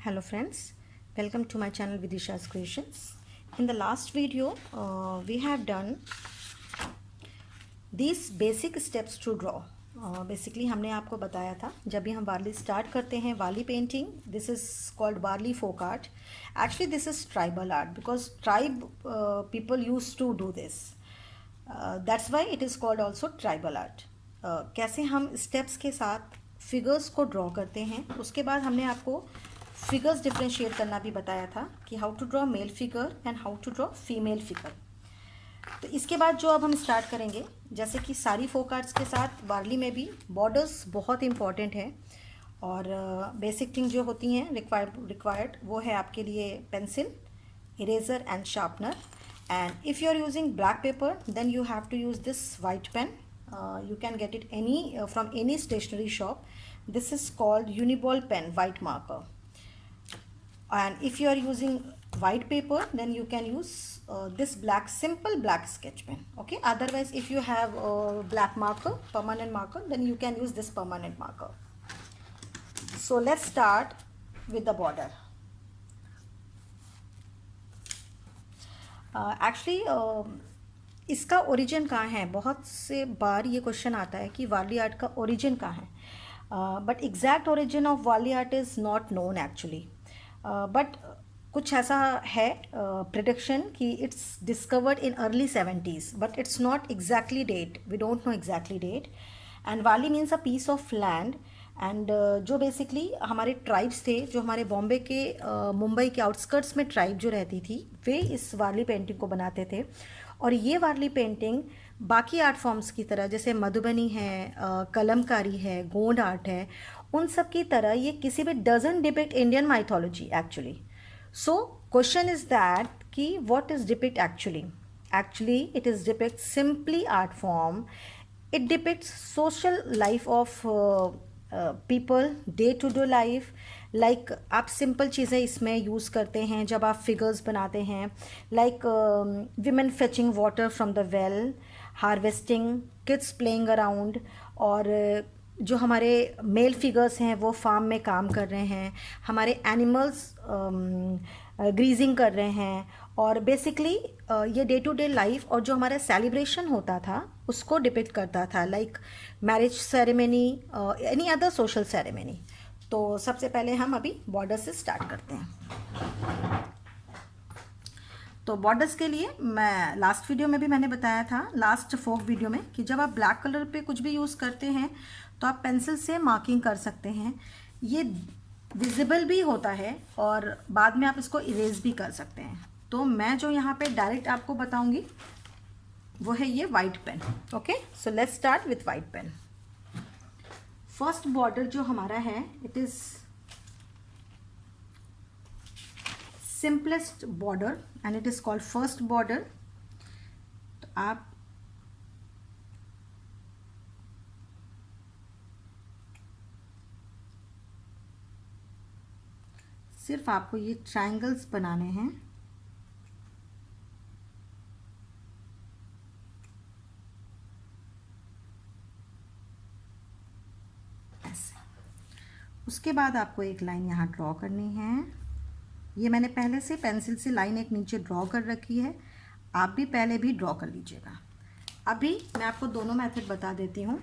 Hello friends, welcome to my channel Vidisha's Creations. In the last video, we have done these basic steps to draw. Basically हमने आपको बताया था जब भी हम वारली स्टार्ट करते हैं Warli painting, this is called Warli folk art. Actually this is tribal art because tribe people used to do this. That's why it is called also tribal art. कैसे हम स्टेप्स के साथ फिगर्स को ड्रॉ करते हैं, उसके बाद हमने आपको फिगर्स डिफ्रेंशिएट करना भी बताया था कि how to draw male figure and how to draw female figure. तो इसके बाद जो अब हम स्टार्ट करेंगे, जैसे कि सारी फोक आर्ट्स के साथ वारली में भी बॉर्डर्स बहुत इंपॉर्टेंट है और बेसिक थिंग जो होती हैं रिक्वायर्ड वो है आपके लिए pencil, eraser and sharpener. And if you are using black paper then you have to use this white pen. You can get it from any stationery shop. This is called Uniball pen, white marker. And if you are using white paper, then you can use this simple black sketch pen. Okay. Otherwise, if you have black marker, permanent marker, then you can use this permanent marker. So let's start with the border. Actually. इसका origin कहाँ है? बहुत से बार ये question आता है कि वारली art का ओरिजिन कहाँ है, but exact origin of Warli art is not known actually. But कुछ ऐसा है प्रिडिक्शन कि it's discovered in early 70s, but it's not exactly date. We don't know exactly date. And Warli means a piece of land. And जो basically हमारे tribes थे, जो हमारे बॉम्बे के मुंबई के आउटस्कर्ट्स में ट्राइब जो रहती थी, वे इस वारली पेंटिंग को बनाते थे. और ये वारली पेंटिंग बाकी आर्ट फॉर्म्स की तरह, जैसे मधुबनी है, कलमकारी है, गोंड आर्ट है, उन सब की तरह ये किसी भी doesn't depict Indian mythology actually. So question is that कि what is depict actually. Actually it is depict simply art form. It depicts social life of people, day to day life. Like आप simple चीज़ें इसमें use करते हैं जब आप figures बनाते हैं, like women fetching water from the well, harvesting, kids playing around, और जो हमारे मेल फिगर्स हैं वो फार्म में काम कर रहे हैं, हमारे एनिमल्स ग्रीजिंग कर रहे हैं. और बेसिकली ये डे टू डे लाइफ और जो हमारा सेलिब्रेशन होता था उसको डिपिक्ट करता था, like marriage ceremony, any other social ceremony. तो सबसे पहले हम अभी बॉर्डर से स्टार्ट करते हैं. तो बॉर्डर्स के लिए मैं लास्ट वीडियो में भी मैंने बताया था, लास्ट फोक वीडियो में, कि जब आप ब्लैक कलर पे कुछ भी यूज़ करते हैं तो आप पेंसिल से मार्किंग कर सकते हैं. ये विजिबल भी होता है और बाद में आप इसको इरेज भी कर सकते हैं. तो मैं जो यहाँ पे डायरेक्ट आपको बताऊँगी वो है ये white pen. Okay, so let's start with white pen. First border जो हमारा है, it is simplest border and it is called first border. तो आप सिर्फ आपको ये ट्रायंगल्स बनाने हैं. उसके बाद आपको एक लाइन यहाँ ड्रॉ करनी है. ये मैंने पहले से पेंसिल से लाइन एक नीचे ड्रॉ कर रखी है, आप भी पहले भी ड्रॉ कर लीजिएगा. अभी मैं आपको दोनों मेथड बता देती हूँ.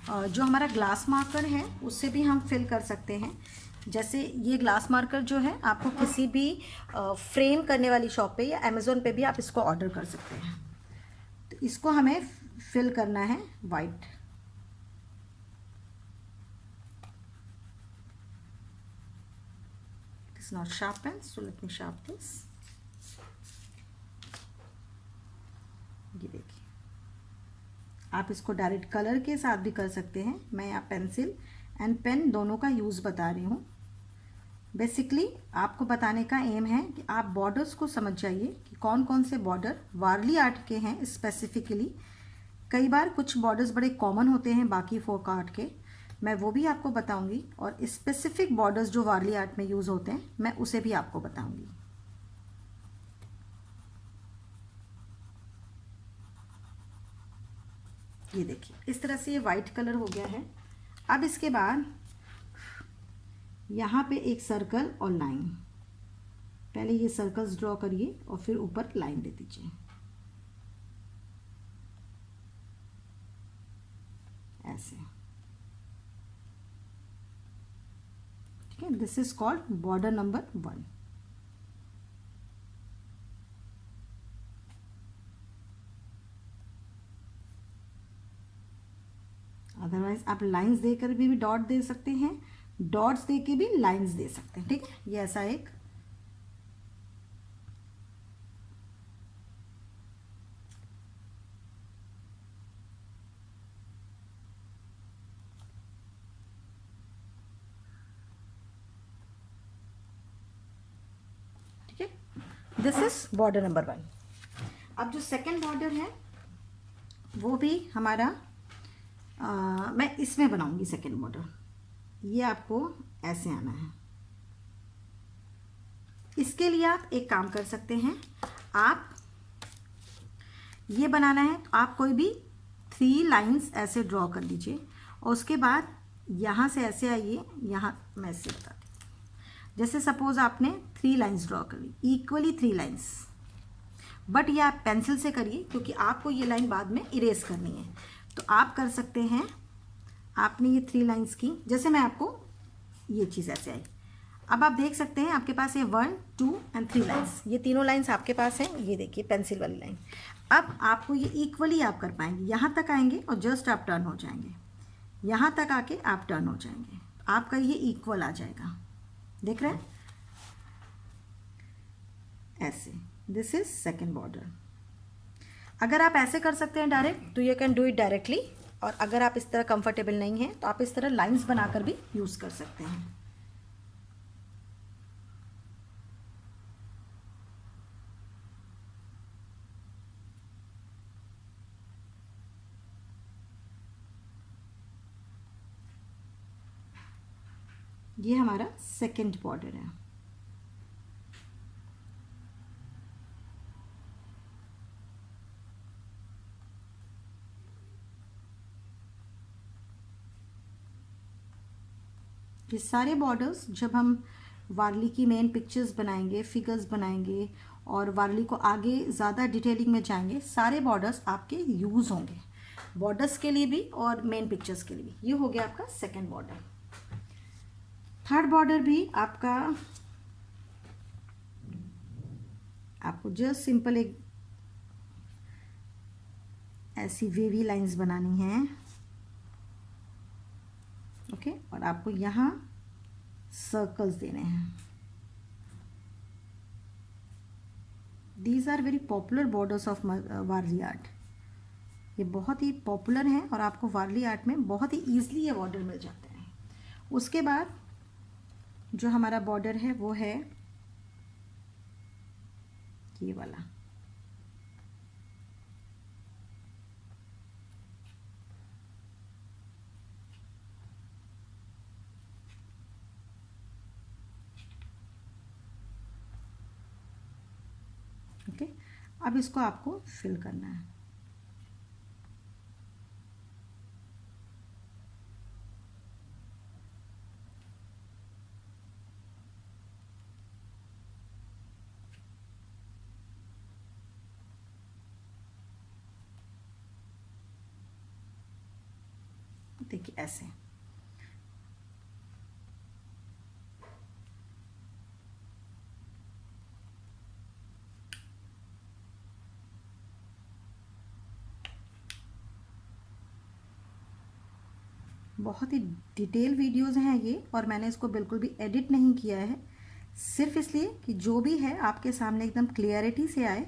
जो हमारा ग्लास मार्कर है उससे भी हम फिल कर सकते हैं. जैसे ये ग्लास मार्कर जो है आपको किसी भी फ्रेम करने वाली शॉप पे या अमेज़ोन पे भी आप इसको ऑर्डर कर सकते हैं. तो इसको हमें फिल करना है white. Not sharpened, so let me sharpen this. ये देखिए, आप इसको डायरेक्ट कलर के साथ भी कर सकते हैं. मैं यहाँ पेंसिल एंड पेन दोनों का यूज़ बता रही हूँ. बेसिकली आपको बताने का एम है कि आप बॉर्डर्स को समझ जाइए कि कौन कौन से बॉर्डर वारली आर्ट के हैं स्पेसिफिकली. कई बार कुछ बॉर्डर्स बड़े कॉमन होते हैं बाकी फोक आर्ट के, मैं वो भी आपको बताऊंगी. और स्पेसिफिक बॉर्डर्स जो वारली आर्ट में यूज़ होते हैं मैं उसे भी आपको बताऊंगी. ये देखिए, इस तरह से ये वाइट कलर हो गया है. अब इसके बाद यहाँ पे एक सर्कल और लाइन, पहले ये सर्कल्स ड्रॉ करिए और फिर ऊपर लाइन दे दीजिए, ऐसे। ठीक है, this is called border number 1। Otherwise आप लाइंस देकर भी डॉट दे सकते हैं, डॉट्स दे के भी लाइंस दे सकते हैं। ठीक है, ये ऐसा एक दिस इज बॉर्डर नंबर 1। अब जो सेकंड बॉर्डर है वो भी हमारा मैं इसमें बनाऊंगी सेकंड बॉर्डर। ये आपको ऐसे आना है। इसके लिए आप एक काम कर सकते हैं, आप ये बनाना है तो आप कोई भी 3 लाइंस ऐसे ड्रॉ कर लीजिए और उसके बाद यहाँ से ऐसे आइए, यहाँ मैं ऐसे बताती हूँ। जैसे सपोज आपने 3 लाइंस ड्रॉ कर ली, इक्वली 3 लाइंस, बट ये आप पेंसिल से करिए क्योंकि आपको ये लाइन बाद में इरेज करनी है। तो आप कर सकते हैं, आपने ये 3 लाइंस की, जैसे मैं आपको ये चीज़ ऐसे आई। अब आप देख सकते हैं आपके पास ये 1, 2 एंड 3 लाइंस, ये तीनों लाइंस आपके पास हैं। ये देखिए पेंसिल वाली लाइन। अब आपको ये इक्वली आप कर पाएंगे, यहाँ तक आएंगे और जस्ट आप टर्न हो जाएंगे, यहाँ तक आके आप टर्न हो जाएंगे, आपका ये इक्वल आ जाएगा। देख रहे हैं ऐसे। This is second border. अगर आप ऐसे कर सकते हैं डायरेक्ट तो you can do it directly, और अगर आप इस तरह कंफर्टेबल नहीं हैं तो आप इस तरह लाइंस बनाकर भी यूज़ कर सकते हैं। ये हमारा सेकंड बॉर्डर है। ये सारे बॉर्डर्स जब हम वारली की मेन पिक्चर्स बनाएंगे, फिगर्स बनाएंगे और वारली को आगे ज़्यादा डिटेलिंग में जाएंगे, सारे बॉर्डर्स आपके यूज़ होंगे, बॉर्डर्स के लिए भी और मेन पिक्चर्स के लिए भी। ये हो गया आपका सेकंड बॉर्डर। थर्ड बॉर्डर भी आपको जस्ट सिंपल एक ऐसी वेवी लाइंस बनानी है, ओके, और आपको यहाँ सर्कल्स देने हैं। These are very popular borders of Warli art. ये बहुत ही पॉपुलर हैं और आपको वारली आर्ट में बहुत ही ईजिली ये बॉर्डर मिल जाते हैं। उसके बाद जो हमारा बॉर्डर है वो है ये वाला। ओके, अब इसको आपको फिल करना है। देखिए ऐसे। बहुत ही डिटेल वीडियोस हैं ये, और मैंने इसको बिल्कुल भी एडिट नहीं किया है, सिर्फ इसलिए कि जो भी है आपके सामने एकदम क्लियरिटी से आए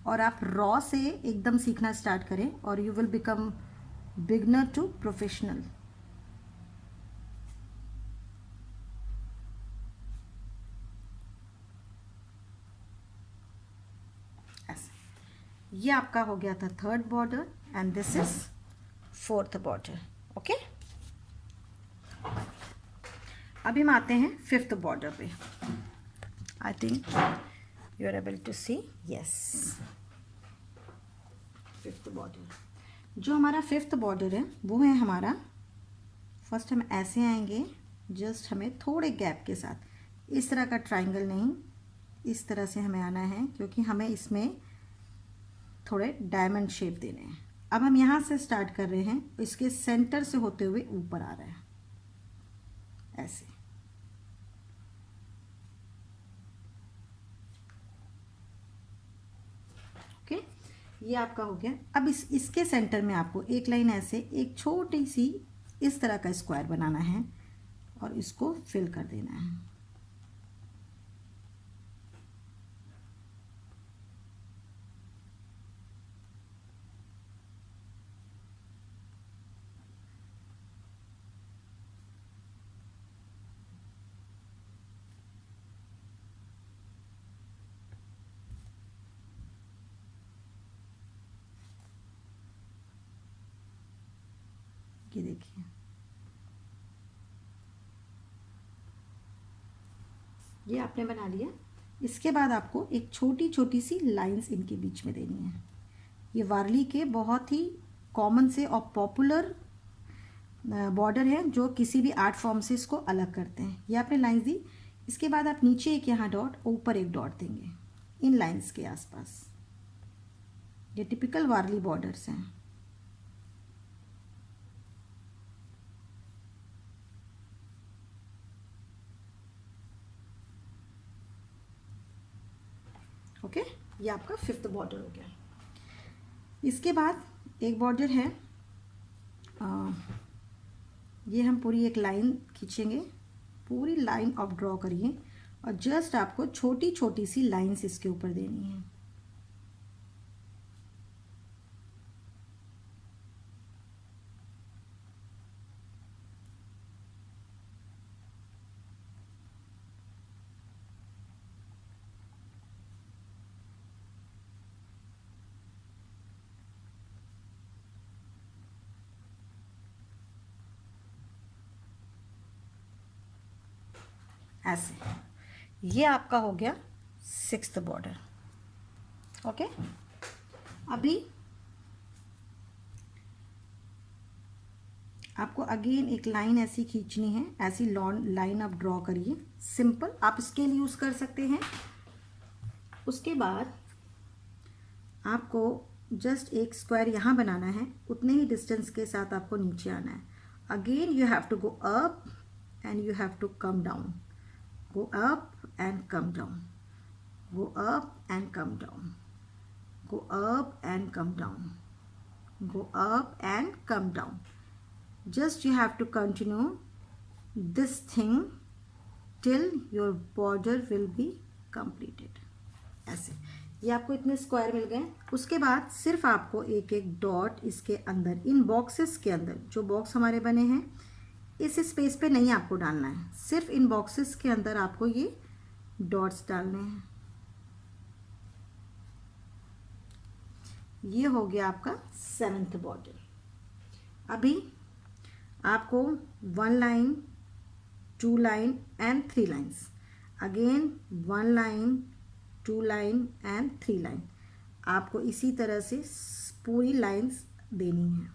और आप रॉ से एकदम सीखना स्टार्ट करें और you will become beginner to professional. ऐसे। ये आपका हो गया था third border and this is fourth border. Okay, अभी हम आते हैं फिफ्थ बॉर्डर पे। I think you are able to see, yes. Fifth border, जो हमारा फिफ्थ बॉर्डर है वो है हमारा, फर्स्ट हम ऐसे आएंगे जस्ट हमें थोड़े गैप के साथ, इस तरह का ट्रायंगल नहीं, इस तरह से हमें आना है, क्योंकि हमें इसमें थोड़े डायमंड शेप देने हैं। अब हम यहाँ से स्टार्ट कर रहे हैं, इसके सेंटर से होते हुए ऊपर आ रहा है ऐसे। ओके, ये आपका हो गया। अब इसके सेंटर में आपको एक लाइन ऐसे एक छोटी सी इस तरह का स्क्वायर बनाना है और इसको फिल कर देना है। ये देखिए, ये आपने बना लिया। इसके बाद आपको एक छोटी छोटी सी लाइंस इनके बीच में देनी है। ये वारली के बहुत ही कॉमन से और पॉपुलर बॉर्डर है, जो किसी भी आर्ट फॉर्म से इसको अलग करते हैं। ये आपने लाइंस दी। इसके बाद आप नीचे एक यहाँ डॉट, ऊपर एक डॉट देंगे इन लाइंस के आसपास। ये टिपिकल वारली बॉर्डर्स हैं। ओके, ये आपका 5th बॉर्डर हो गया। इसके बाद एक बॉर्डर है, ये हम पूरी एक लाइन खींचेंगे, पूरी लाइन आप ड्रॉ करिए और जस्ट आपको छोटी छोटी सी लाइंस इसके ऊपर देनी है। ऐसे, ये आपका हो गया 6th बॉर्डर। ओके, अभी आपको अगेन एक लाइन ऐसी खींचनी है, ऐसी लॉन्ग लाइन आप ड्रॉ करिए, सिंपल, आप स्केल यूज़ कर सकते हैं। उसके बाद आपको जस्ट एक स्क्वायर यहाँ बनाना है, उतने ही डिस्टेंस के साथ आपको नीचे आना है। Again you have to go up and you have to come down, go up and come down, go up and come down, go up and come down, go up and come down. Just you have to continue this thing till your border will be completed. ऐसे, ये आपको इतने square मिल गए। उसके बाद सिर्फ आपको एक एक डॉट इसके अंदर, इन बॉक्सेस के अंदर, जो बॉक्स हमारे बने हैं इस स्पेस पे नहीं आपको डालना है, सिर्फ इन बॉक्सेस के अंदर आपको ये डॉट्स डालने हैं। ये हो गया आपका 7th बॉर्डर। अभी आपको 1 line, 2 line and 3 lines, again 1 line, 2 line and 3 line, आपको इसी तरह से पूरी लाइन्स देनी है।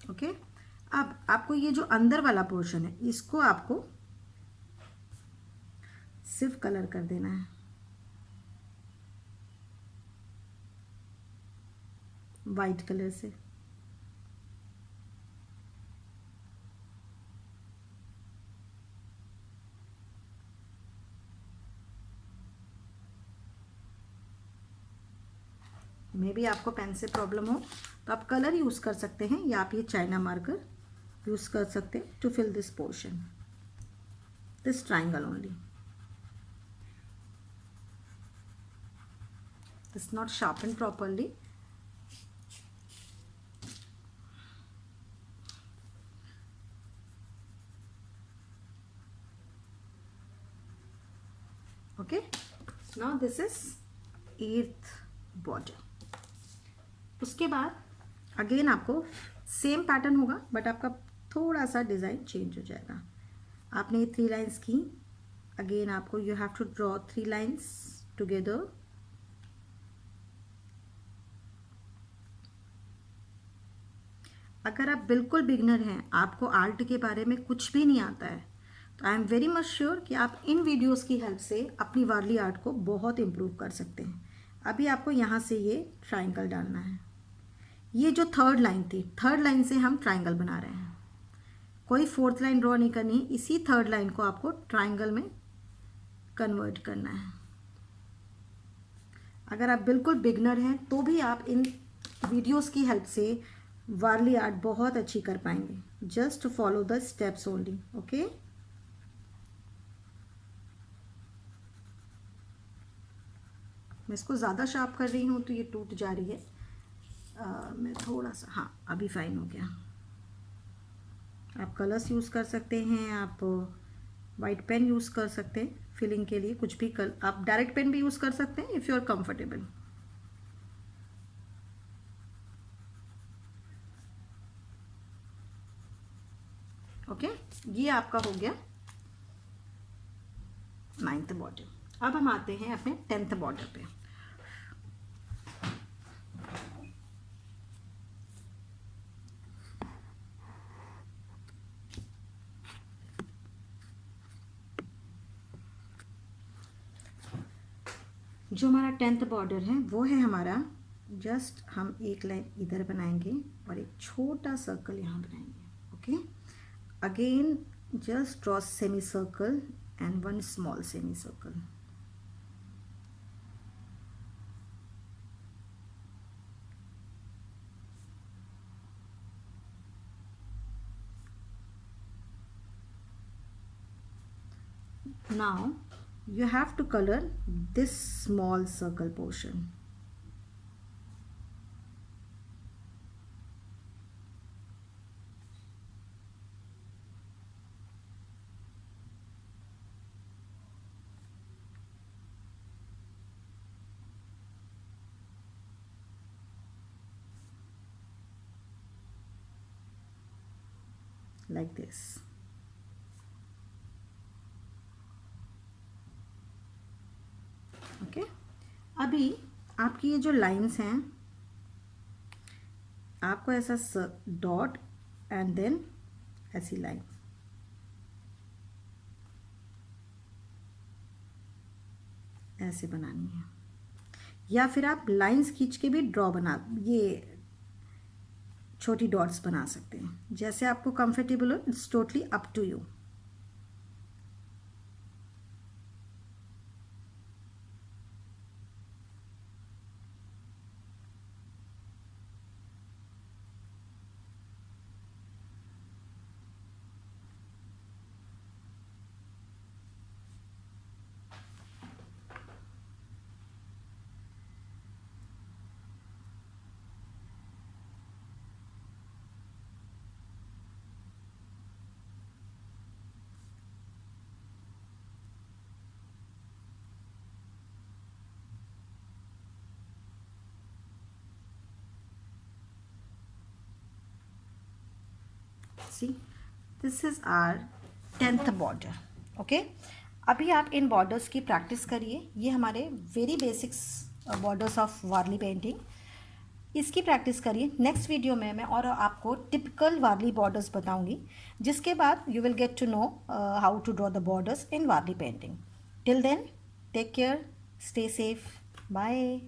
ओके, अब आपको ये जो अंदर वाला पोर्शन है इसको आपको सिर्फ कलर कर देना है, वाइट कलर से। मे भी आपको पेन से प्रॉब्लम हो तो आप कलर यूज़ कर सकते हैं, या आप ये चाइना मार्कर यूज़ कर सकते हैं to fill this portion, this triangle only. This not sharpen properly. Okay, now this is 8th border. उसके बाद अगेन आपको सेम पैटर्न होगा बट आपका थोड़ा सा डिज़ाइन चेंज हो जाएगा। आपने ये 3 लाइन्स की, अगेन आपको you have to draw 3 lines together. अगर आप बिल्कुल बिगनर हैं, आपको आर्ट के बारे में कुछ भी नहीं आता है, तो I am very much sure कि आप इन वीडियोस की हेल्प से अपनी वारली आर्ट को बहुत इम्प्रूव कर सकते हैं। अभी आपको यहाँ से ये ट्राइंगल डालना है। ये जो थर्ड लाइन थी, थर्ड लाइन से हम ट्राइंगल बना रहे हैं, कोई फोर्थ लाइन ड्रॉ नहीं करनी, इसी थर्ड लाइन को आपको ट्राइंगल में कन्वर्ट करना है। अगर आप बिल्कुल बिगनर हैं तो भी आप इन वीडियोस की हेल्प से वारली आर्ट बहुत अच्छी कर पाएंगे। Just follow the steps only, okay. मैं इसको ज़्यादा शार्प कर रही हूँ तो ये टूट जा रही है। मैं थोड़ा सा, हाँ अभी फाइन हो गया। आप कलर्स यूज़ कर सकते हैं, आप वाइट पेन यूज़ कर सकते हैं फिलिंग के लिए, कुछ भी आप डायरेक्ट पेन भी यूज़ कर सकते हैं if you are comfortable. Okay, ये आपका हो गया 9th बॉर्डर। अब हम आते हैं अपने 10th बॉर्डर पे। जो हमारा 10th बॉर्डर है वो है हमारा, जस्ट हम एक लाइन इधर बनाएंगे और एक छोटा सर्कल यहाँ बनाएंगे। Okay, again just draw semicircle and one small semicircle. Now you have to color this small circle portion. Like this. Okay, अभी आपकी ये जो लाइंस हैं, आपको ऐसा डॉट एंड देन ऐसी लाइन, ऐसे बनानी है, या फिर आप लाइंस खींच के भी ड्रॉ बना, ये छोटी डॉट्स बना सकते हैं, जैसे आपको कंफर्टेबल हो। It's totally up to you. See, this is our 10th border. Okay, अभी आप इन बॉर्डर्स की प्रैक्टिस करिए। ये हमारे very basics borders of Warli painting, इसकी प्रैक्टिस करिए। नेक्स्ट वीडियो में मैं और आपको टिपिकल वारली बॉर्डर्स बताऊंगी, जिसके बाद you will get to know how to draw the borders in Warli painting. Till then, take care, stay safe, bye.